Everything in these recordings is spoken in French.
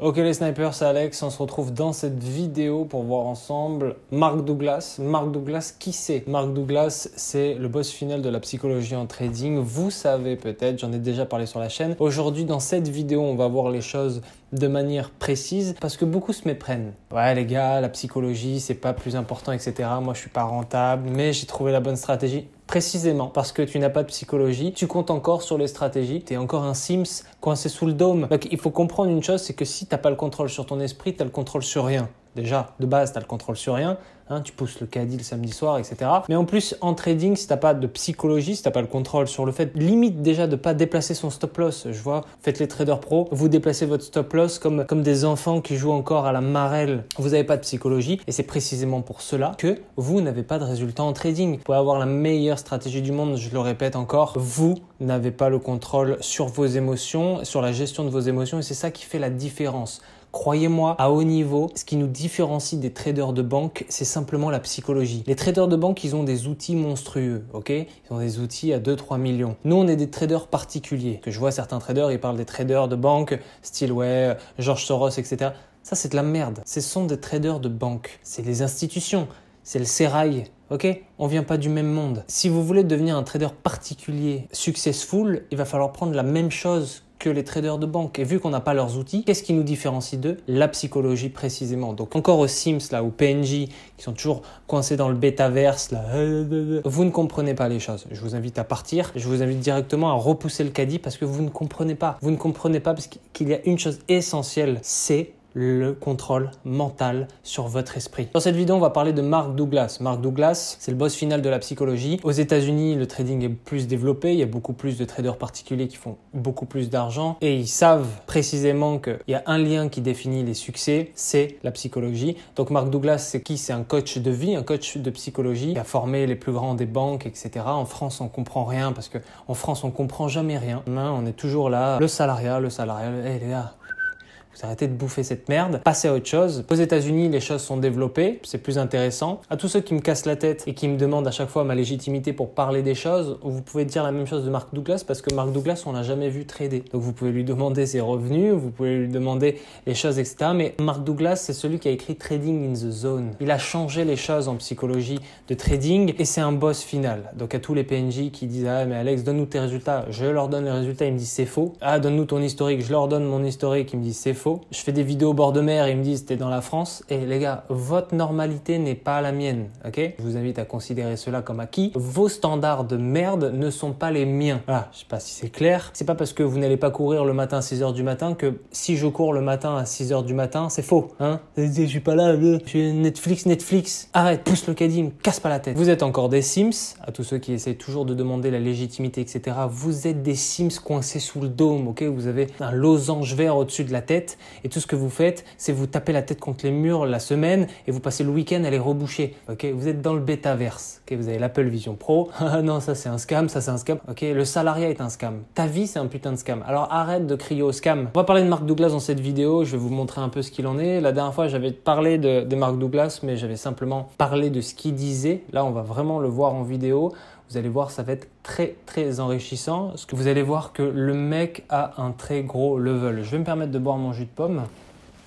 Ok les snipers, c'est Alex, on se retrouve dans cette vidéo pour voir ensemble Mark Douglas. Mark Douglas, qui c'est? Mark Douglas, c'est le boss final de la psychologie en trading. Vous savez peut-être, j'en ai déjà parlé sur la chaîne. Aujourd'hui, dans cette vidéo, on va voir les choses de manière précise parce que beaucoup se méprennent. Ouais les gars, la psychologie, c'est pas plus important, etc. Moi, je suis pas rentable, mais j'ai trouvé la bonne stratégie. Précisément parce que tu n'as pas de psychologie, tu comptes encore sur les stratégies, tu es encore un Sims coincé sous le dôme. Donc il faut comprendre une chose, c'est que si tu n'as pas le contrôle sur ton esprit, tu as le contrôle sur rien. Déjà, de base, tu as le contrôle sur rien. Tu pousses le caddie le samedi soir, etc. Mais en plus, en trading, si tu n'as pas de psychologie, si tu n'as pas le contrôle sur le fait, limite déjà de ne pas déplacer son stop loss. Je vois, faites les traders pro, vous déplacez votre stop loss comme des enfants qui jouent encore à la marelle. Vous n'avez pas de psychologie et c'est précisément pour cela que vous n'avez pas de résultats en trading. Vous pouvez avoir la meilleure stratégie du monde, je le répète encore, vous n'avez pas le contrôle sur vos émotions, sur la gestion de vos émotions et c'est ça qui fait la différence. Croyez-moi, à haut niveau, ce qui nous différencie des traders de banque, c'est simplement la psychologie. Les traders de banque, ils ont des outils monstrueux, ok? Ils ont des outils à 2-3 millions. Nous, on est des traders particuliers. Que je vois certains traders, ils parlent des traders de banque, style ouais, George Soros, etc. Ça, c'est de la merde. Ce sont des traders de banque. C'est les institutions, c'est le sérail. Ok, on vient pas du même monde. Si vous voulez devenir un trader particulier, successful, il va falloir prendre la même chose que les traders de banque. Et vu qu'on n'a pas leurs outils, qu'est-ce qui nous différencie d'eux? La psychologie précisément. Donc encore aux Sims là, aux PNJ qui sont toujours coincés dans le bêtaverse là, vous ne comprenez pas les choses. Je vous invite à partir. Je vous invite directement à repousser le caddie parce que vous ne comprenez pas. Vous ne comprenez pas parce qu'il y a une chose essentielle, c'est le contrôle mental sur votre esprit. Dans cette vidéo, on va parler de Mark Douglas. Mark Douglas, c'est le boss final de la psychologie. Aux États-Unis, le trading est plus développé. Il y a beaucoup plus de traders particuliers qui font beaucoup plus d'argent et ils savent précisément qu'il y a un lien qui définit les succès, c'est la psychologie. Donc Mark Douglas, c'est qui? C'est un coach de vie, un coach de psychologie qui a formé les plus grands des banques, etc. En France, on comprend rien parce que en France, on comprend jamais rien. On est toujours là, le salariat, hey, les gars. Vous arrêtez de bouffer cette merde, passez à autre chose. Aux États-Unis, les choses sont développées, c'est plus intéressant. À tous ceux qui me cassent la tête et qui me demandent à chaque fois ma légitimité pour parler des choses, vous pouvez dire la même chose de Mark Douglas parce que Mark Douglas, on l'a jamais vu trader. Donc vous pouvez lui demander ses revenus, vous pouvez lui demander les choses, etc. Mais Mark Douglas, c'est celui qui a écrit Trading in the Zone. Il a changé les choses en psychologie de trading et c'est un boss final. Donc à tous les PNJ qui disent « Ah mais Alex, donne-nous tes résultats », je leur donne les résultats, ils me disent « C'est faux ». « Ah, donne-nous ton historique », je leur donne mon historique, ils me disent « C'est faux ». Je fais des vidéos au bord de mer, ils me disent t'es dans la France. Et les gars, votre normalité n'est pas la mienne, ok? Je vous invite à considérer cela comme acquis. Vos standards de merde ne sont pas les miens. Voilà, je sais pas si c'est clair. C'est pas parce que vous n'allez pas courir le matin à 6h du matin que si je cours le matin à 6h du matin, c'est faux, hein? Je suis pas là, je suis Netflix. Arrête, pousse le caddie, me casse pas la tête. Vous êtes encore des Sims, à tous ceux qui essayent toujours de demander la légitimité, etc. Vous êtes des Sims coincés sous le dôme, ok? Vous avez un losange vert au-dessus de la tête et tout ce que vous faites, c'est vous taper la tête contre les murs la semaine et vous passez le week-end à les reboucher. Ok, vous êtes dans le bêtaverse. Ok, vous avez l'Apple Vision Pro. Ah non, ça c'est un scam, ça c'est un scam. Ok, le salariat est un scam. Ta vie c'est un putain de scam. Alors arrête de crier au scam. On va parler de Mark Douglas dans cette vidéo. Je vais vous montrer un peu ce qu'il en est. La dernière fois, j'avais parlé de Mark Douglas, mais j'avais simplement parlé de ce qu'il disait. Là, on va vraiment le voir en vidéo. Vous allez voir, ça va être très enrichissant. Parce que vous allez voir que le mec a un très gros level. Je vais me permettre de boire mon jus de pomme.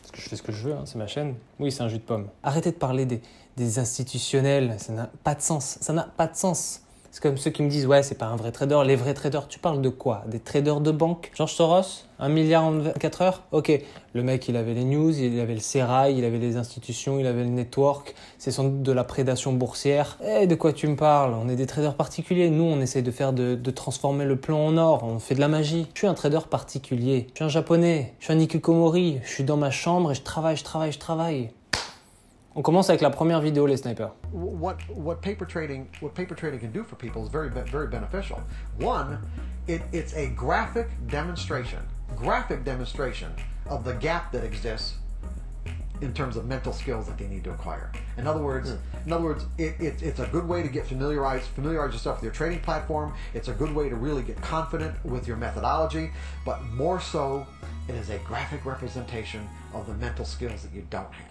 Parce que je fais ce que je veux, hein, c'est ma chaîne. Oui, c'est un jus de pomme. Arrêtez de parler des institutionnels, ça n'a pas de sens. Ça n'a pas de sens. C'est comme ceux qui me disent, ouais, c'est pas un vrai trader. Les vrais traders, tu parles de quoi? Des traders de banque? George Soros? 1 milliard en 24 heures? Ok. Le mec, il avait les news, il avait le sérail, il avait les institutions, il avait le network. C'est sans doute de la prédation boursière. Eh, de quoi tu me parles? On est des traders particuliers. Nous, on essaie de faire de transformer le plomb en or. On fait de la magie. Je suis un trader particulier. Je suis un japonais. Je suis un hikikomori. Je suis dans ma chambre et je travaille. On commence avec la première vidéo, les snipers. What paper trading can do for people is very beneficial. One, it's a graphic demonstration of the gap that exists in terms of mental skills that they need to acquire. In other words, it's a good way to get familiarize yourself with your trading platform. It's a good way to really get confident with your methodology, but more so, it is a graphic representation of the mental skills that you don't have.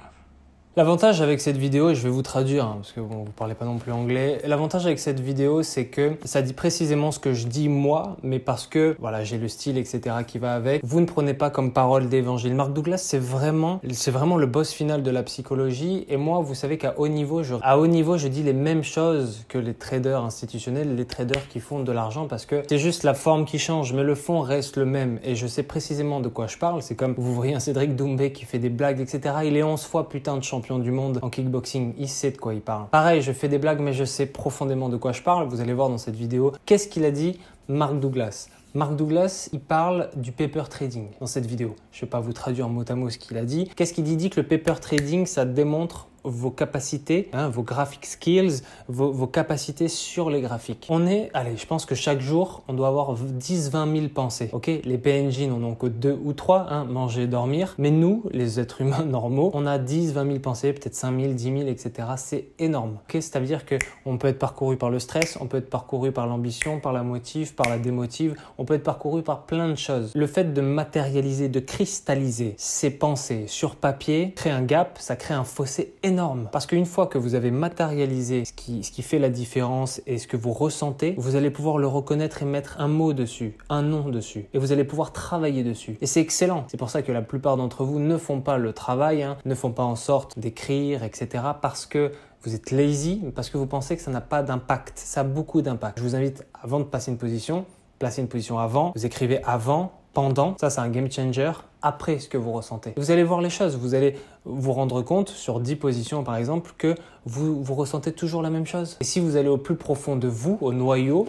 L'avantage avec cette vidéo, et je vais vous traduire, hein, parce que bon, vous parlez pas non plus anglais. L'avantage avec cette vidéo, c'est que ça dit précisément ce que je dis moi, mais parce que voilà, j'ai le style, etc. qui va avec. Vous ne prenez pas comme parole d'évangile. Mark Douglas, c'est vraiment le boss final de la psychologie. Et moi, vous savez qu'à haut niveau, je dis les mêmes choses que les traders institutionnels, les traders qui font de l'argent, parce que c'est juste la forme qui change, mais le fond reste le même. Et je sais précisément de quoi je parle. C'est comme vous voyez un Cédric Doumbé qui fait des blagues, etc. Il est 11 fois putain de champion du monde en kickboxing, il sait de quoi il parle. Pareil, je fais des blagues, mais je sais profondément de quoi je parle. Vous allez voir dans cette vidéo. Qu'est-ce qu'il a dit, Mark Douglas? Mark Douglas, il parle du paper trading dans cette vidéo. Je ne vais pas vous traduire mot à mot ce qu'il a dit. Qu'est-ce qu'il dit? Il dit que le paper trading, ça démontre vos capacités, vos graphic skills, vos capacités sur les graphiques. Allez, je pense que chaque jour, on doit avoir 10-20 000 pensées. Ok, les PNJ n'en ont que 2 ou 3, manger, dormir. Mais nous, les êtres humains normaux, on a 10-20 000 pensées, peut-être 5 000, 10 000, etc. C'est énorme. Ok, ça veut dire qu'on peut être parcouru par le stress, on peut être parcouru par l'ambition, par la motive, par la démotive, on peut être parcouru par plein de choses. Le fait de matérialiser, de cristalliser ces pensées sur papier crée un gap, ça crée un fossé énorme. Parce qu'une fois que vous avez matérialisé ce qui fait la différence et ce que vous ressentez, vous allez pouvoir le reconnaître et mettre un mot dessus, un nom dessus. Et vous allez pouvoir travailler dessus. Et c'est excellent. C'est pour ça que la plupart d'entre vous ne font pas le travail, ne font pas en sorte d'écrire, etc. Parce que vous êtes lazy, parce que vous pensez que ça n'a pas d'impact. Ça a beaucoup d'impact. Je vous invite, avant de passer une position, placez une position avant. Vous écrivez avant, pendant. Ça, c'est un game changer. Après ce que vous ressentez. Vous allez voir les choses, vous allez vous rendre compte sur 10 positions par exemple que vous ressentez toujours la même chose. Et si vous allez au plus profond de vous, au noyau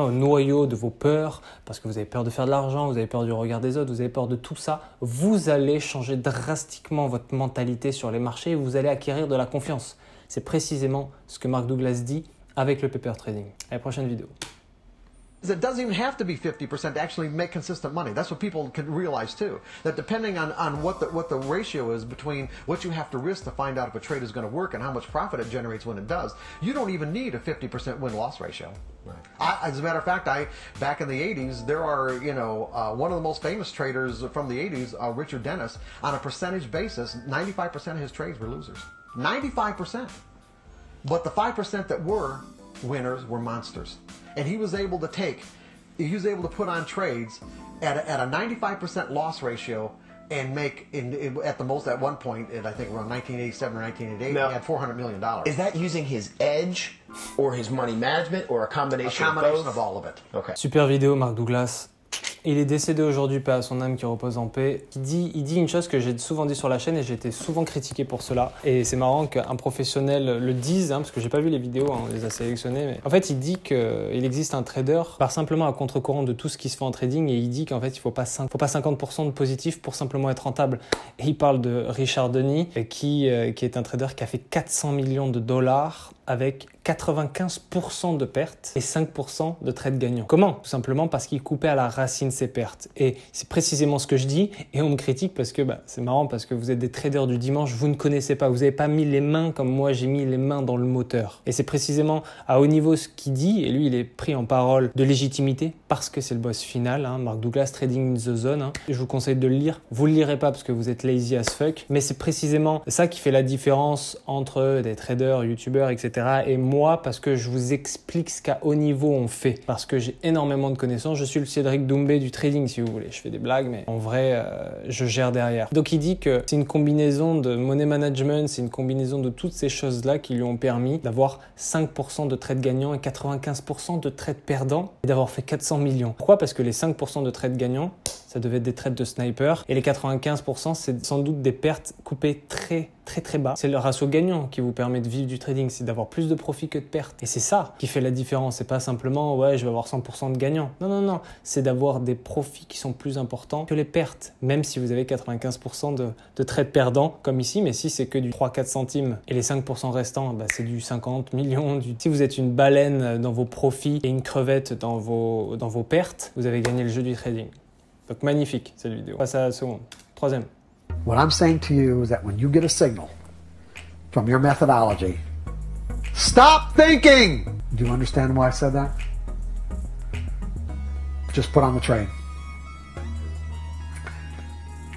de vos peurs, parce que vous avez peur de faire de l'argent, vous avez peur du regard des autres, vous avez peur de tout ça, vous allez changer drastiquement votre mentalité sur les marchés et vous allez acquérir de la confiance. C'est précisément ce que Mark Douglas dit avec le paper trading. À la prochaine vidéo. It doesn't even have to be 50% to actually make consistent money. That's what people can realize too. That depending on what the ratio is between what you have to risk to find out if a trade is going to work and how much profit it generates when it does, you don't even need a 50% win-loss ratio. Right. As a matter of fact, back in the 80s, there are, one of the most famous traders from the 80s, Richard Dennis, on a percentage basis, 95% of his trades were losers. 95%. But the 5% that were winners were monsters. And he was able to put on trades at a 95% loss ratio and make, at the most at one point, I think around 1987 or 1988, he had $400 million. Is that using his edge or his money management or a combination of all of it. Okay. Super vidéo, Mark Douglas. Il est décédé aujourd'hui, paix à son âme qui repose en paix. Il dit une chose que j'ai souvent dit sur la chaîne et j'ai été souvent critiqué pour cela. Et c'est marrant qu'un professionnel le dise, parce que j'ai pas vu les vidéos, on les a sélectionnées. Mais en fait, il dit qu'il existe un trader part simplement à contre-courant de tout ce qui se fait en trading et il dit qu'en fait, il faut pas 50% de positif pour simplement être rentable. Et il parle de Richard Denny qui est un trader qui a fait 400 millions de dollars avec 95% de pertes et 5% de trades gagnants. Comment? Tout simplement parce qu'il coupait à la racine ses pertes. Et c'est précisément ce que je dis et on me critique parce que c'est marrant parce que vous êtes des traders du dimanche, vous ne connaissez pas, vous n'avez pas mis les mains comme moi j'ai mis les mains dans le moteur. Et c'est précisément à haut niveau ce qu'il dit et lui il est pris en parole de légitimité parce que c'est le boss final, Mark Douglas, Trading in the Zone. Je vous conseille de le lire. Vous ne le lirez pas parce que vous êtes lazy as fuck, mais c'est précisément ça qui fait la différence entre des traders, youtubeurs, etc. et moi parce que je vous explique ce qu'à haut niveau on fait parce que j'ai énormément de connaissances. Je suis le Cédric Doumbé du trading si vous voulez. Je fais des blagues mais en vrai je gère derrière. Donc il dit que c'est une combinaison de money management, c'est une combinaison de toutes ces choses-là qui lui ont permis d'avoir 5% de trades gagnants et 95% de trades perdants et d'avoir fait 400 millions. Pourquoi? Parce que les 5% de trades gagnants, ça devait être des trades de sniper et les 95% c'est sans doute des pertes coupées très bas. C'est le ratio gagnant qui vous permet de vivre du trading, c'est d'avoir plus de profit que de pertes. Et c'est ça qui fait la différence. C'est pas simplement ouais je vais avoir 100% de gagnants. Non, c'est d'avoir des profits qui sont plus importants que les pertes. Même si vous avez 95% de trades perdants comme ici, mais si c'est que du 3-4 centimes et les 5% restants, c'est du 50 millions. Si vous êtes une baleine dans vos profits et une crevette dans vos pertes, vous avez gagné le jeu du trading. Donc magnifique cette vidéo. Passe à la seconde. Troisième. What I'm saying to you is that when you get a signal from your methodology, stop thinking! Do you understand why I said that? Just put on the trade.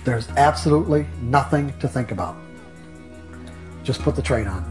There's absolutely nothing to think about. Just put the trade on.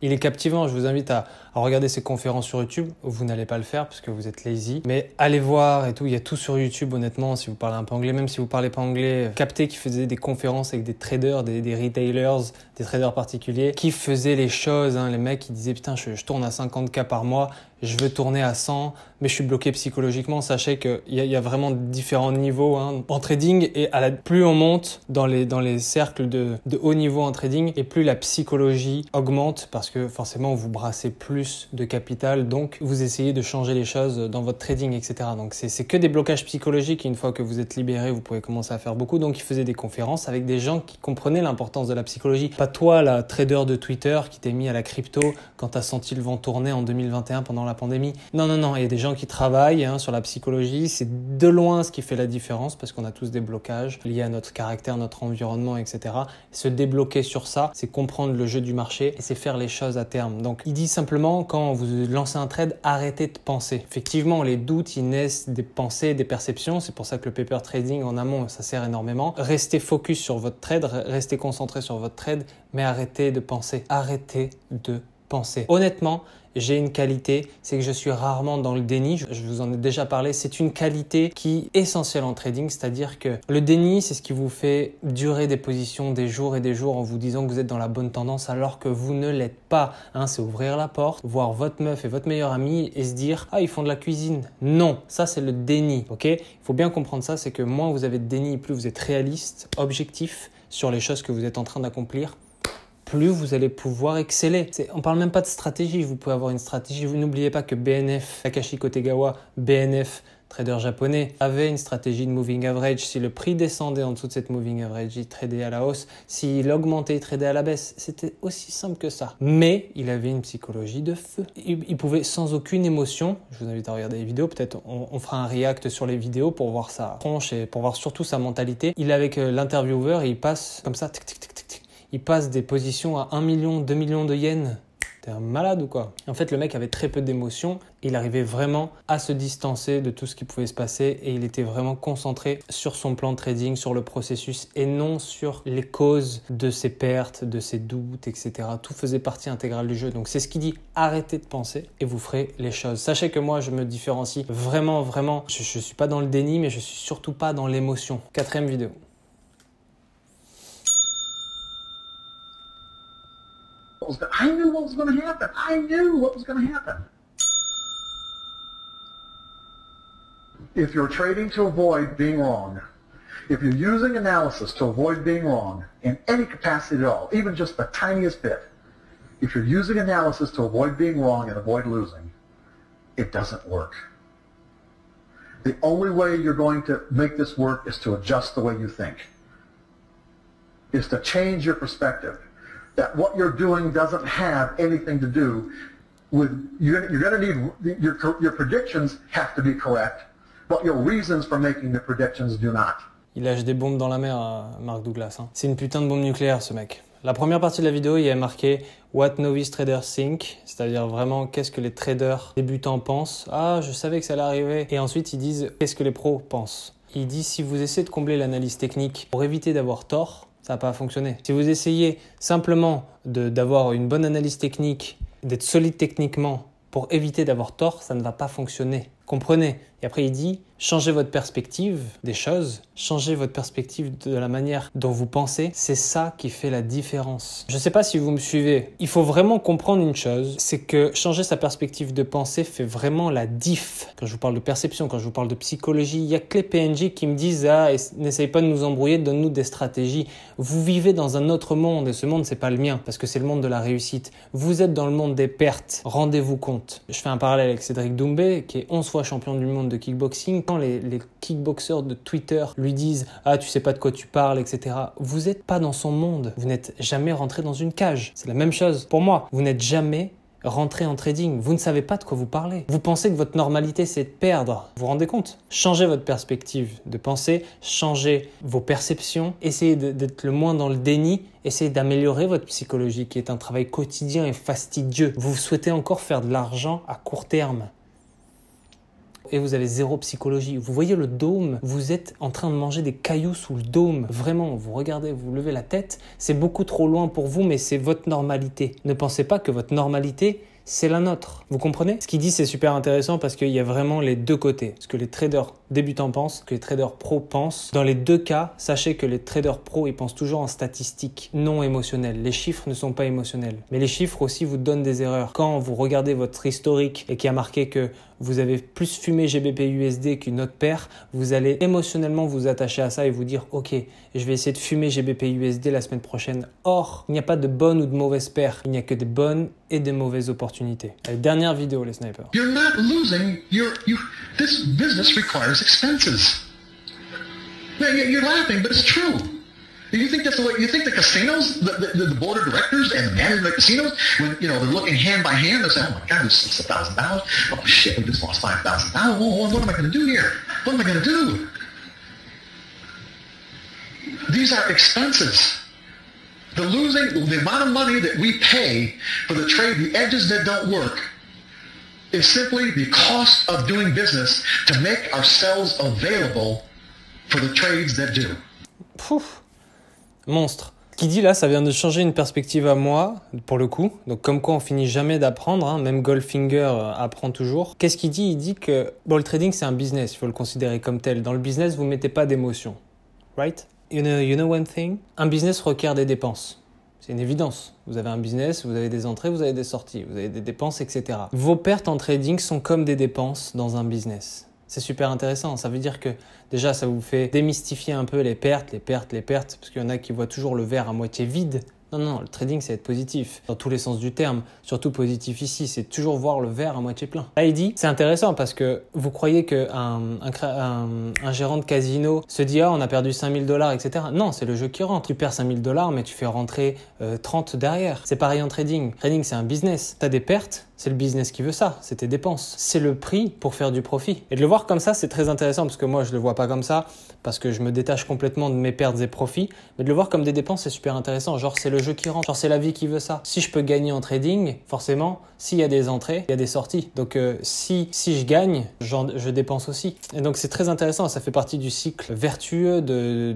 Il est captivant, je vous invite à regarder ses conférences sur YouTube. Vous n'allez pas le faire parce que vous êtes lazy. Mais allez voir et tout, il y a tout sur YouTube honnêtement. Si vous parlez un peu anglais, même si vous parlez pas anglais, captez qu'il faisait des conférences avec des traders, des retailers, des traders particuliers qui faisaient les choses. Hein. Les mecs, ils disaient putain, je tourne à 50K par mois, je veux tourner à 100, mais je suis bloqué psychologiquement. Sachez qu'il y a vraiment différents niveaux hein, en trading et plus on monte dans les cercles de haut niveau en trading et plus la psychologie augmente parce que forcément vous brassez plus de capital, donc vous essayez de changer les choses dans votre trading, etc. Donc c'est que des blocages psychologiques et une fois que vous êtes libéré, vous pouvez commencer à faire beaucoup. Donc il faisait des conférences avec des gens qui comprenaient l'importance de la psychologie. Pas toi, la trader de Twitter qui t'es mis à la crypto quand t'as senti le vent tourner en 2021 pendant la pandémie. Non, il y a des gens qui travaillent hein, sur la psychologie. C'est de loin ce qui fait la différence parce qu'on a tous des blocages liés à notre caractère, notre environnement, etc. Se débloquer sur ça, c'est comprendre le jeu du marché et c'est faire les choses à terme. Donc il dit simplement quand vous lancez un trade, arrêtez de penser. Effectivement, les doutes, ils naissent des pensées, des perceptions. C'est pour ça que le paper trading en amont, ça sert énormément. Restez focus sur votre trade, restez concentré sur votre trade, mais arrêtez de penser. Arrêtez de penser. Honnêtement, j'ai une qualité, c'est que je suis rarement dans le déni. Je vous en ai déjà parlé. C'est une qualité qui est essentielle en trading, c'est-à-dire que le déni, c'est ce qui vous fait durer des positions des jours et des jours en vous disant que vous êtes dans la bonne tendance alors que vous ne l'êtes pas. Hein, c'est ouvrir la porte, voir votre meuf et votre meilleur ami et se dire « Ah, ils font de la cuisine ». Non, ça c'est le déni. Ok ? Il faut bien comprendre ça, c'est que moins vous avez de déni, plus vous êtes réaliste, objectif sur les choses que vous êtes en train d'accomplir, plus vous allez pouvoir exceller. On parle même pas de stratégie, vous pouvez avoir une stratégie. Vous n'oubliez pas que BNF, Takashi Kotegawa, BNF, trader japonais, avait une stratégie de moving average. Si le prix descendait en dessous de cette moving average, il tradait à la hausse. S'il augmentait, il tradait à la baisse. C'était aussi simple que ça. Mais il avait une psychologie de feu. Il pouvait sans aucune émotion, je vous invite à regarder les vidéos, peut-être on fera un react sur les vidéos pour voir sa tronche et pour voir surtout sa mentalité. Il est avec l'intervieweur et il passe comme ça, tic, tic, tic, tic, tic. Il passe des positions à 1 million, 2 millions de yens. T'es un malade ou quoi? En fait, le mec avait très peu d'émotions. Il arrivait vraiment à se distancer de tout ce qui pouvait se passer et il était vraiment concentré sur son plan de trading, sur le processus et non sur les causes de ses pertes, de ses doutes, etc. Tout faisait partie intégrale du jeu. Donc, c'est ce qu'il dit. Arrêtez de penser et vous ferez les choses. Sachez que moi, je me différencie vraiment. Je suis pas dans le déni, mais je suis surtout pas dans l'émotion. 4e vidéo. I knew what was going to happen. I knew what was going to happen. If you're trading to avoid being wrong, if you're using analysis to avoid being wrong in any capacity at all, even just the tiniest bit, if you're using analysis to avoid being wrong and avoid losing, it doesn't work. The only way you're going to make this work is to adjust the way you think, is to change your perspective. That what you're doing doesn't have anything to do with, you're going to need, your predictions have to be correct, but your reasons for making the predictions do not. Il lâche des bombes dans la mer, Mark Douglas. Hein. C'est une putain de bombe nucléaire, ce mec. La première partie de la vidéo, il y a marqué « What novice traders think », c'est-à-dire vraiment qu'est-ce que les traders débutants pensent. « Ah, je savais que ça allait arriver ». Et ensuite, ils disent « Qu'est-ce que les pros pensent ». Il dit « Si vous essayez de combler l'analyse technique pour éviter d'avoir tort, ça va pas fonctionner. Si vous essayez simplement d'avoir une bonne analyse technique, d'être solide techniquement pour éviter d'avoir tort, ça ne va pas fonctionner. Comprenez? Et après, il dit, changez votre perspective des choses, changez votre perspective de la manière dont vous pensez. C'est ça qui fait la différence. Je ne sais pas si vous me suivez. Il faut vraiment comprendre une chose, c'est que changer sa perspective de pensée fait vraiment la diff. Quand je vous parle de perception, quand je vous parle de psychologie, il n'y a que les PNJ qui me disent « Ah, n'essaye pas de nous embrouiller, donne-nous des stratégies. » Vous vivez dans un autre monde et ce monde, c'est pas le mien parce que c'est le monde de la réussite. Vous êtes dans le monde des pertes. Rendez-vous compte. Je fais un parallèle avec Cédric Doumbé, qui est 11 fois champion du monde de kickboxing. Quand les kickboxers de Twitter lui disent « Ah, tu sais pas de quoi tu parles, etc. » Vous n'êtes pas dans son monde. Vous n'êtes jamais rentré dans une cage. C'est la même chose pour moi. Vous n'êtes jamais rentré en trading. Vous ne savez pas de quoi vous parlez. Vous pensez que votre normalité, c'est de perdre. Vous vous rendez compte? Changez votre perspective de pensée, changez vos perceptions, essayez d'être le moins dans le déni, essayez d'améliorer votre psychologie qui est un travail quotidien et fastidieux. Vous souhaitez encore faire de l'argent à court terme. et vous avez zéro psychologie. Vous voyez le dôme, vous êtes en train de manger des cailloux sous le dôme. Vraiment, vous regardez, vous levez la tête, c'est beaucoup trop loin pour vous, mais c'est votre normalité. Ne pensez pas que votre normalité, c'est la nôtre. Vous comprenez? Ce qu'il dit, c'est super intéressant parce qu'il y a vraiment les deux côtés. Ce que les traders débutants pensent, ce que les traders pros pensent. Dans les deux cas, sachez que les traders pros, ils pensent toujours en statistiques non émotionnelles. Les chiffres ne sont pas émotionnels. Mais les chiffres aussi vous donnent des erreurs. Quand vous regardez votre historique et qu'il y a marqué que vous avez plus fumé GBP/USD qu'une autre paire, vous allez émotionnellement vous attacher à ça et vous dire « Ok, je vais essayer de fumer GBP/USD la semaine prochaine. » Or, il n'y a pas de bonne ou de mauvaise paire. Il n'y a que des bonnes et des mauvaises opportunités. Allez, dernière vidéo, les snipers. You're not losing this business requires expenses. Now, you're laughing, but it's true. You think that's the way, you think the casinos, the board of directors and the management of the casinos, when, they're looking hand by hand, they're saying, oh my God, this is $6,000. Oh shit, we just lost $5,000. Oh, what am I going to do here? What am I going to do? These are expenses. The amount of money that we pay for the trade, the edges that don't work, is simply the cost of doing business to make ourselves available for the trades that do. Pouf. Monstre. Ce qu'il dit là, ça vient de changer une perspective à moi, pour le coup. Donc comme quoi on finit jamais d'apprendre, hein. Même Goldfinger apprend toujours. Qu'est-ce qu'il dit? Il dit que le trading c'est un business, il faut le considérer comme tel. Dans le business, vous ne mettez pas d'émotion. Right? You know one thing? Un business requiert des dépenses. C'est une évidence. Vous avez un business, vous avez des entrées, vous avez des sorties, vous avez des dépenses, etc. Vos pertes en trading sont comme des dépenses dans un business. C'est super intéressant. Ça veut dire que déjà, ça vous fait démystifier un peu les pertes, parce qu'il y en a qui voient toujours le verre à moitié vide. Non, le trading, c'est être positif, dans tous les sens du terme. Surtout positif ici, c'est toujours voir le verre à moitié plein. Là, il dit, c'est intéressant parce que vous croyez qu'un gérant de casino se dit « Ah, on a perdu 5 000 $, etc. » Non, c'est le jeu qui rentre. Tu perds 5 000 $, mais tu fais rentrer 30 derrière. C'est pareil en trading. Trading, c'est un business. Tu as des pertes, c'est le business qui veut ça, c'est tes dépenses. C'est le prix pour faire du profit. Et de le voir comme ça, c'est très intéressant parce que moi, je le vois pas comme ça parce que je me détache complètement de mes pertes et profits. Mais de le voir comme des dépenses, c'est super intéressant. Genre, c'est le jeu qui rentre. Genre, c'est la vie qui veut ça. Si je peux gagner en trading, forcément, s'il y a des entrées, il y a des sorties. Donc, si je gagne, je dépense aussi. Et donc, c'est très intéressant. Ça fait partie du cycle vertueux de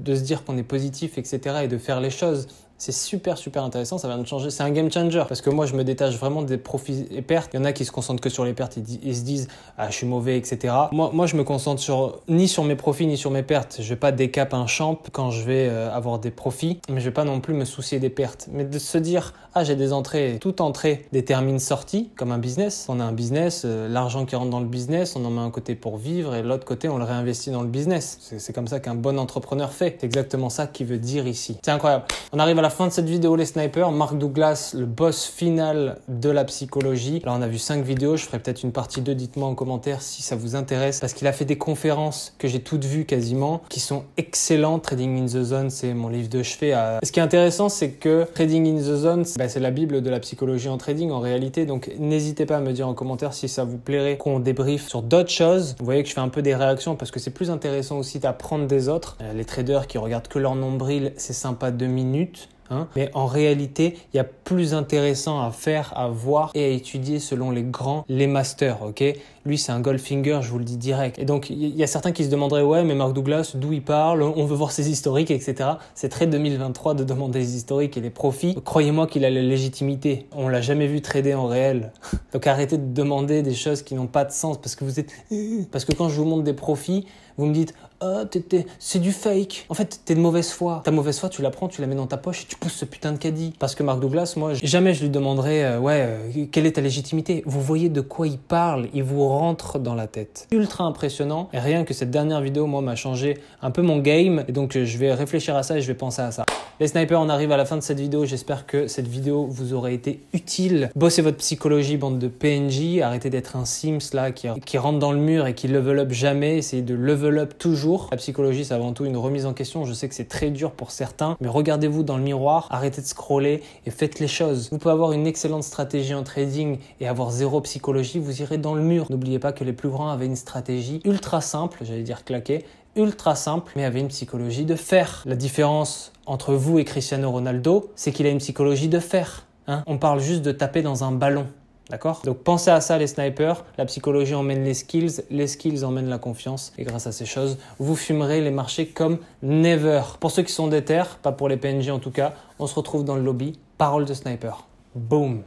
se dire qu'on est positif, etc. et de faire les choses. C'est super intéressant, ça vient de changer. C'est un game changer parce que moi, je me détache vraiment des profits et pertes. Il y en a qui se concentrent que sur les pertes. Ils se disent « Ah, je suis mauvais, etc. » Moi, je me concentre ni sur mes profits, ni sur mes pertes. Je vais pas décap un champ quand je vais avoir des profits, mais je vais pas non plus me soucier des pertes. Mais de se dire « Ah, j'ai des entrées. » Toute entrée détermine sortie, comme un business. On a un business, l'argent qui rentre dans le business, on en met un côté pour vivre et l'autre côté, on le réinvestit dans le business. C'est comme ça qu'un bon entrepreneur fait. C'est exactement ça qu'il veut dire ici. C'est incroyable. On arrive à la fin de cette vidéo, les snipers. Mark Douglas, le boss final de la psychologie. Là, on a vu 5 vidéos. Je ferai peut-être une partie 2. Dites-moi en commentaire si ça vous intéresse. Parce qu'il a fait des conférences que j'ai toutes vues quasiment, qui sont excellentes. Trading in the Zone, c'est mon livre de chevet. Ce qui est intéressant, c'est que Trading in the Zone, c'est la bible de la psychologie en trading en réalité. Donc, n'hésitez pas à me dire en commentaire si ça vous plairait qu'on débriefe sur d'autres choses. Vous voyez que je fais un peu des réactions parce que c'est plus intéressant aussi d'apprendre des autres. Les traders qui regardent que leur nombril, c'est sympa 2 minutes. Mais en réalité, il y a plus intéressant à faire, à voir et à étudier selon les grands, les masters, ok? Lui, c'est un Goldfinger, je vous le dis direct. Et donc, il y a certains qui se demanderaient, ouais, mais Mark Douglas, d'où il parle? On veut voir ses historiques, etc. C'est très 2023 de demander les historiques et les profits. Croyez-moi qu'il a la légitimité. On l'a jamais vu trader en réel. Donc, arrêtez de demander des choses qui n'ont pas de sens parce que vous êtes... Parce que quand je vous montre des profits, vous me dites « Ah, c'est du fake. En fait, t'es de mauvaise foi. Ta mauvaise foi, tu la prends, tu la mets dans ta poche et tu pousses ce putain de caddie. » Parce que Mark Douglas, moi, jamais je lui demanderai quelle est ta légitimité? Vous voyez de quoi il parle, il vous rentre dans la tête. Ultra impressionnant. Et rien que cette dernière vidéo, moi, m'a changé un peu mon game. Et donc, je vais réfléchir à ça et je vais penser à ça. Les snipers, on arrive à la fin de cette vidéo. J'espère que cette vidéo vous aura été utile. Bossez votre psychologie, bande de PNJ. Arrêtez d'être un Sims là qui rentre dans le mur et qui level up jamais. Essayez de level up toujours. La psychologie, c'est avant tout une remise en question. Je sais que c'est très dur pour certains, mais regardez-vous dans le miroir, arrêtez de scroller et faites les choses. Vous pouvez avoir une excellente stratégie en trading et avoir zéro psychologie, vous irez dans le mur. N'oubliez pas que les plus grands avaient une stratégie ultra simple, j'allais dire claquée, ultra simple, mais avait une psychologie de fer. La différence entre vous et Cristiano Ronaldo, c'est qu'il a une psychologie de fer. On parle juste de taper dans un ballon. D'accord? Donc pensez à ça les snipers, la psychologie emmène les skills emmènent la confiance et grâce à ces choses, vous fumerez les marchés comme never. Pour ceux qui sont déter, pas pour les PNJ en tout cas, on se retrouve dans le lobby, parole de sniper. Boom!